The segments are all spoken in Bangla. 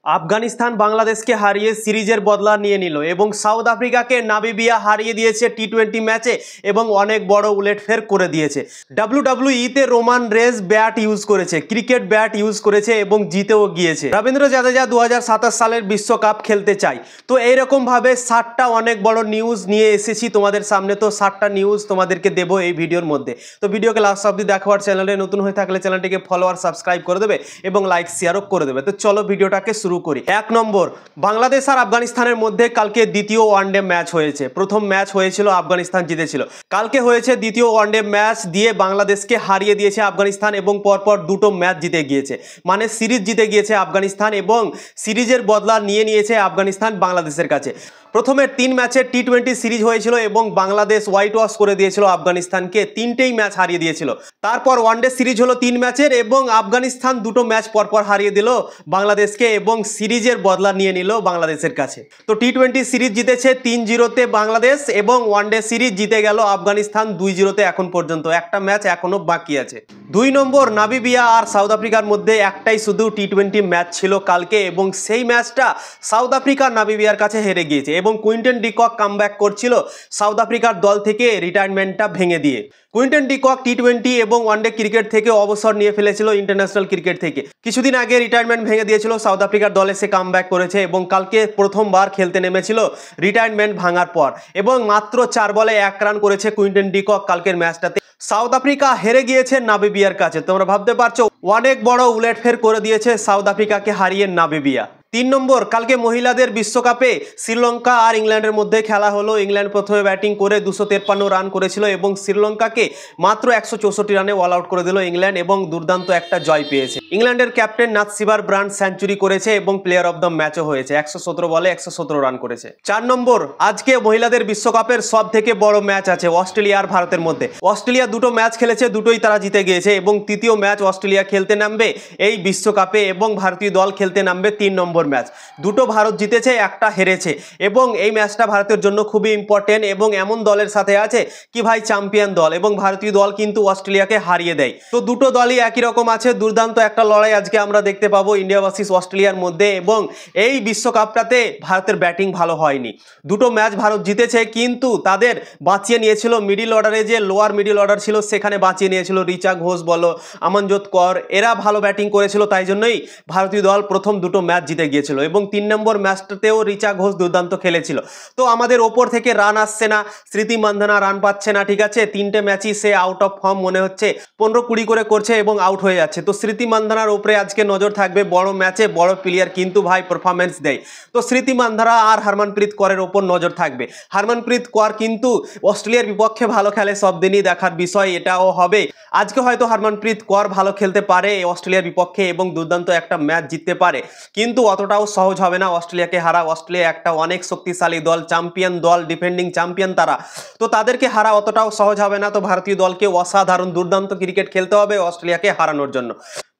আফগানিস্তান বাংলাদেশকে হারিয়ে সিরিজের বদলা নিয়ে নিল এবং সাউথ আফ্রিকাকে নামিবিয়া হারিয়ে দিয়েছে টি-20 ম্যাচে এবং অনেক বড় উলটফের করে দিয়েছে। ডাব্লিউডাব্লিউইতে রোমান রেঞ্জ ব্যাট ইউজ করেছে, ক্রিকেট ব্যাট ইউজ করেছে এবং জিতেও গিয়েছে। রবীন্দ্র জাদেজা 2027 সালের বিশ্বকাপ খেলতে চাই। তো এইরকম ভাবে 7টা অনেক বড় নিউজ নিয়ে এসেছি তোমাদের সামনে। তো 7টা নিউজ তোমাদেরকে দেবো এই ভিডিওর মধ্যে। তো ভিডিওকে লাস্ট অবধি দেখো আর চ্যানেলে নতুন হয়ে থাকলে চ্যানেলটিকে ফলো আর সাবস্ক্রাইব করে দেবে এবং লাইক শেয়ারও করে দেবে। তো চলো ভিডিওটাকে শুরু করি। 1 নম্বর, বাংলাদেশ আর আফগানিস্তানের মধ্যে কালকে দ্বিতীয় ওয়ানডে ম্যাচ হয়েছে। প্রথম ম্যাচ হয়েছিল আফগানিস্তান জিতেছিল, কালকে হয়েছে দ্বিতীয় ওয়ানডে ম্যাচ দিয়ে বাংলাদেশকে হারিয়ে দিয়েছে আফগানিস্তান এবং পরপর দুটো ম্যাচ জিতে গিয়েছে, মানে সিরিজ জিতে গিয়েছে আফগানিস্তান এবং সিরিজের বদলা নিয়ে নিয়েছে আফগানিস্তান বাংলাদেশের কাছে। প্রথমে 3 ম্যাচের টি-20 সিরিজ হয়েছিল এবং বাংলাদেশ হোয়াইট ওয়াশ করে দিয়েছিল আফগানিস্তানকে, 3টেই ম্যাচ হারিয়ে দিয়েছিল। তারপর ওয়ানডে সিরিজ হলো 3 ম্যাচের এবং আফগানিস্তান দুটো ম্যাচ পরপর হারিয়ে দিল বাংলাদেশকে এবং সিরিজের বদলা নিয়ে নিল বাংলাদেশের কাছে। তো টি-20 সিরিজ জিতেছে 3-0-তে বাংলাদেশ এবং ওয়ানডে সিরিজ জিতে গেল আফগানিস্তান 2-0-তে এখন পর্যন্ত। একটা ম্যাচ এখনো বাকি আছে। 2 নম্বর, নামিবিয়া আর সাউথ আফ্রিকার মধ্যে একটাই শুধু টি-20 ম্যাচ ছিল কালকে এবং সেই ম্যাচটা সাউথ আফ্রিকা নামিবিয়ার কাছে হেরে গিয়েছে এবং কুইন্টন ডি কক কামব্যাক করছিল সাউথ আফ্রিকার দল থেকে রিটায়ারমেন্টটা ভেঙে দিয়ে। কুইন্টন ডি কক টি-20 এবং ওয়ানডে ক্রিকেট থেকে অবসর নিয়ে ফেলেছিল, ইন্টারন্যাশনাল ক্রিকেট থেকে কিছুদিন আগে রিটায়ারমেন্ট ভেঙে দিয়েছিল সাউথ আফ্রিকার দলে। সে কামব্যাক করেছে এবং কালকে প্রথমবার খেলতে নেমেছিল রিটায়ারমেন্ট ভাঙার পর এবং মাত্র 4 বলে 1 রান করেছে কুইন্টন ডি কক কালকের ম্যাচটাতে। সাউথ আফ্রিকা হেরে গিয়েছে নামিবিয়ার কাছে। তোমরা ভাবতে পারছো অনেক বড় উলটফের করে দিয়েছে সাউথ আফ্রিকাকে হারিয়ে নামিবিয়া। 3 নম্বর, কালকে মহিলাদের বিশ্বকাপে শ্রীলঙ্কা আর ইংল্যান্ডের মধ্যে খেলা হলো। ইংল্যান্ড প্রথমে ব্যাটিং করে 253 রান করেছিল এবং শ্রীলঙ্কাকে মাত্র 164 রানে অল আউট করে দিল ইংল্যান্ড এবং দুর্দান্ত একটা জয় পেয়েছে। ইংল্যান্ডের ক্যাপ্টেন নাথসিবার ব্রান্ড সেঞ্চুরি করেছে এবং প্লেয়ার অফ দ্য ম্যাচও হয়েছে, 117 বলে 117 রান করেছে। 4 নম্বর, আজকে মহিলাদের বিশ্বকাপের সব থেকে বড় ম্যাচ আছে অস্ট্রেলিয়া আর ভারতের মধ্যে। অস্ট্রেলিয়া দুটো ম্যাচ খেলেছে, দুটোই তারা জিতে গিয়েছে এবং তৃতীয় ম্যাচ অস্ট্রেলিয়া খেলতে নামবে এই বিশ্বকাপে এবং ভারতীয় দল খেলতে নামবে 3 নম্বর ম্যাচ। দুটো ভারত জিতেছে, একটা হেরেছে এবং এই ম্যাচটা ভারতের জন্য খুবই ইম্পর্টেন্ট এবং এমন দলের সাথে আছে কি ভাই চ্যাম্পিয়ন দল এবং ভারতীয় দল কিন্তু অস্ট্রেলিয়াকে হারিয়ে দেয়। তো দুটো দলই একই রকম আছে, দুর্দান্ত একটা লড়াই আজকে আমরা দেখতে পাবো ইন্ডিয়া ভার্সেস অস্ট্রেলিয়ার মধ্যে এবং এই বিশ্বকাপটাতে ভারতের ব্যাটিং ভালো হয়নি। দুটো ম্যাচ ভারত জিতেছে কিন্তু তাদের বাঁচিয়ে নিয়েছিল মিডিল অর্ডারে, যে লোয়ার মিডিল অর্ডার ছিল সেখানে বাঁচিয়ে নিয়েছিল রিচা ঘোষ বলো, আমনজোত কর, এরা ভালো ব্যাটিং করেছিল, তাই জন্যই ভারতীয় দল প্রথম দুটো ম্যাচ জিতে গিয়েছিল এবং 3 নম্বর ম্যাচটাতেও রিচা ঘোষ দুর্দান্ত খেলেছিল। তো আমাদের ওপর থেকে রান আসছে না, স্মৃতি মান্ধানা রান পাচ্ছে না, ঠিক আছে, 3টে ম্যাচই সে আউট অফ ফর্ম মনে হচ্ছে, 15-20 করে করছে এবং আউট হয়ে যাচ্ছে। তো স্মৃতি মান্ধানার উপরে আজকে নজর থাকবে, বড় ম্যাচে বড় প্লেয়ার কিন্তু ভাই পারফরমেন্স দেয়। তো স্মৃতি মান্ধানা আর হরমনপ্রীত করের ওপর নজর থাকবে। হরমনপ্রীত কর কিন্তু অস্ট্রেলিয়ার বিপক্ষে ভালো খেলে, সব দিনই দেখার বিষয়, এটাও হবে। আজকে হয়তো হরমনপ্রীত কর ভালো খেলতে পারে অস্ট্রেলিয়ার বিপক্ষে এবং দুর্দান্ত একটা ম্যাচ জিততে পারে, কিন্তু অতটাও সহজ হবে না অস্ট্রেলিয়াকে হারা। অস্ট্রেলিয়া একটা অনেক শক্তিশালী দল, চ্যাম্পিয়ন দল, ডিফেন্ডিং চ্যাম্পিয়ন তারা, তো তাদেরকে হারা অতটাও সহজ হবে না। তো ভারতীয় দলকে অসাধারণ দুর্দান্ত ক্রিকেট খেলতে হবে অস্ট্রেলিয়াকে হারানোর জন্য।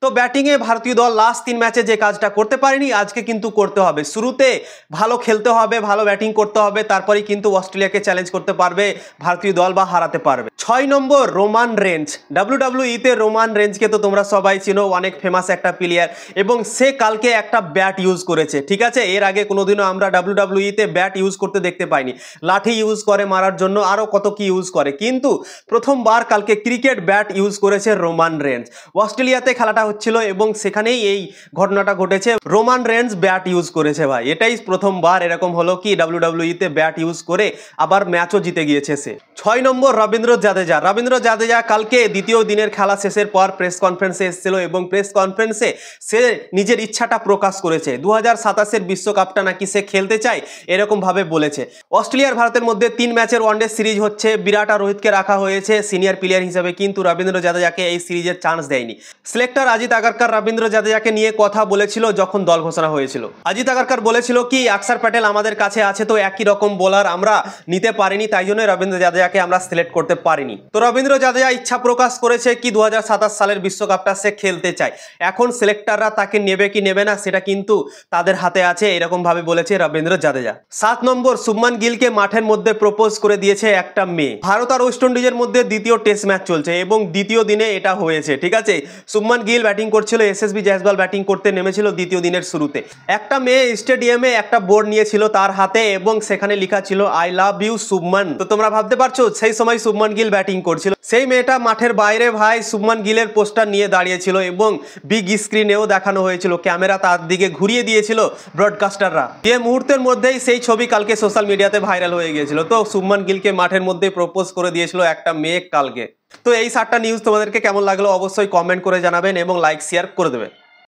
তো ব্যাটিংয়ে ভারতীয় দল লাস্ট 3 ম্যাচে যে কাজটা করতে পারেনি আজকে কিন্তু করতে হবে। শুরুতে ভালো খেলতে হবে, ভালো ব্যাটিং করতে হবে, তারপরেই কিন্তু অস্ট্রেলিয়াকে চ্যালেঞ্জ করতে পারবে ভারতীয় দল বা হারাতে পারবে। 6 নম্বর, রোমান রেঞ্জ। ডাব্লিউডাব্লিউইতে রোমান রেঞ্জকে তো তোমরা সবাই চিনো, অনেক ফেমাস একটা প্লেয়ার এবং সে কালকে একটা ব্যাট ইউজ করেছে, ঠিক আছে। এর আগে কোনোদিনও আমরা ডাব্লিউডাব্লিউইতে ব্যাট ইউজ করতে দেখতে পাইনি। লাঠি ইউজ করে মারার জন্য, আরও কত কি ইউজ করে, কিন্তু প্রথমবার কালকে ক্রিকেট ব্যাট ইউজ করেছে রোমান রেঞ্জ। অস্ট্রেলিয়াতে খেলাটা হচ্ছিল এবং সেখানেই এই ঘটনাটা ঘটেছে, রোমান রেঞ্জ ব্যাট ইউজ করেছে ভাই। এটাই প্রথমবার এরকম হলো কি ডাব্লিউডাব্লিউইতে ব্যাট ইউজ করে আবার ম্যাচও জিতে গিয়েছে সে। 6 নম্বর, রবীন্দ্র জাদেজা। রবীন্দ্র জাদেজা কালকে দ্বিতীয় দিনের খেলা শেষের পর প্রেস কনফারেন্সে এসেছিল এবং প্রেস কনফারেন্সে সে নিজের ইচ্ছাটা প্রকাশ করেছে। 2027-এর বিশ্বকাপটা নাকি সে খেলতে চায় এরকম ভাবে বলেছে। অস্ট্রেলিয়ার ভারতের মধ্যে 3 ম্যাচের ওয়ানডে সিরিজ হচ্ছে, বিরাট আর রোহিতকে রাখা হয়েছে সিনিয়র প্লেয়ার হিসেবে, কিন্তু রবীন্দ্র জাদেজাকে এই সিরিজের চান্স দেয়নি। সিলেক্টর আজিত আগারকার রবীন্দ্র জাদেজাকে নিয়ে কথা বলেছিল যখন দল ঘোষণা হয়েছিল। আজিত আগারকার বলেছিল কি আকসার প্যাটেল আমাদের কাছে আছে, তো একই রকম বোলার আমরা নিতে পারিনি, তাই জন্য রবীন্দ্র জাদেজাকে আমরা সিলেক্ট করতে পারিনি। তো রবীন্দ্র জাদেজা ইচ্ছা প্রকাশ করেছে কি 2027 সালের বিশ্বকাপটা সে খেলতে চায়। এখন সিলেক্টররা তাকে নেবে কি নেবে না সেটা কিন্তু তাদের হাতে আছে, এরকম ভাবে বলেছে রবীন্দ্র জাদেজা। 7 নম্বর, শুভমান গিলকে মাঠের মধ্যে প্রপোজ করে দিয়েছে একটা মেয়ে। ভারত আর ওয়েস্ট ইন্ডিজের মধ্যে দ্বিতীয় টেস্ট ম্যাচ চলছে এবং দ্বিতীয় দিনে এটা হয়েছে, ঠিক আছে। শুভমান গিল ব্যাটিং করছিল, এসএসবি জয়সওয়াল ব্যাটিং করতে নেমেছিল দ্বিতীয় দিনের শুরুতে। একটা মেয়ে স্টেডিয়ামে একটা বোর্ড নিয়েছিল তার হাতে এবং সেখানে লেখা ছিল আই লাভ ইউ শুভমান। তো তোমরা ভাবতে পারছো সেই সময় শুভমান গিল ব্যাটিং করছিল। সেই মেয়েটা মাঠের বাইরে ভাই শুভমান গিলের পোস্টার নিয়ে দাঁড়িয়েছিল এবং বিগ স্ক্রিনেও দেখানো হয়েছিল, ক্যামেরা তার দিকে ঘুরিয়ে দিয়েছিল ব্রডকাস্টাররা। এই মুহূর্তের মধ্যেই সেই ছবি কালকে সোশ্যাল মিডিয়াতে ভাইরাল হয়ে গিয়েছিল। তো শুভমান গিলকে মাঠের মধ্যে প্রপোজ করে দিয়েছিল একটা মেয়ে কালকে। তো এই 7টা নিউজ তোমাদেরকে কেমন লাগলো অবশ্যই কমেন্ট করে জানাবেন এবং লাইক শেয়ার করে দেবেন।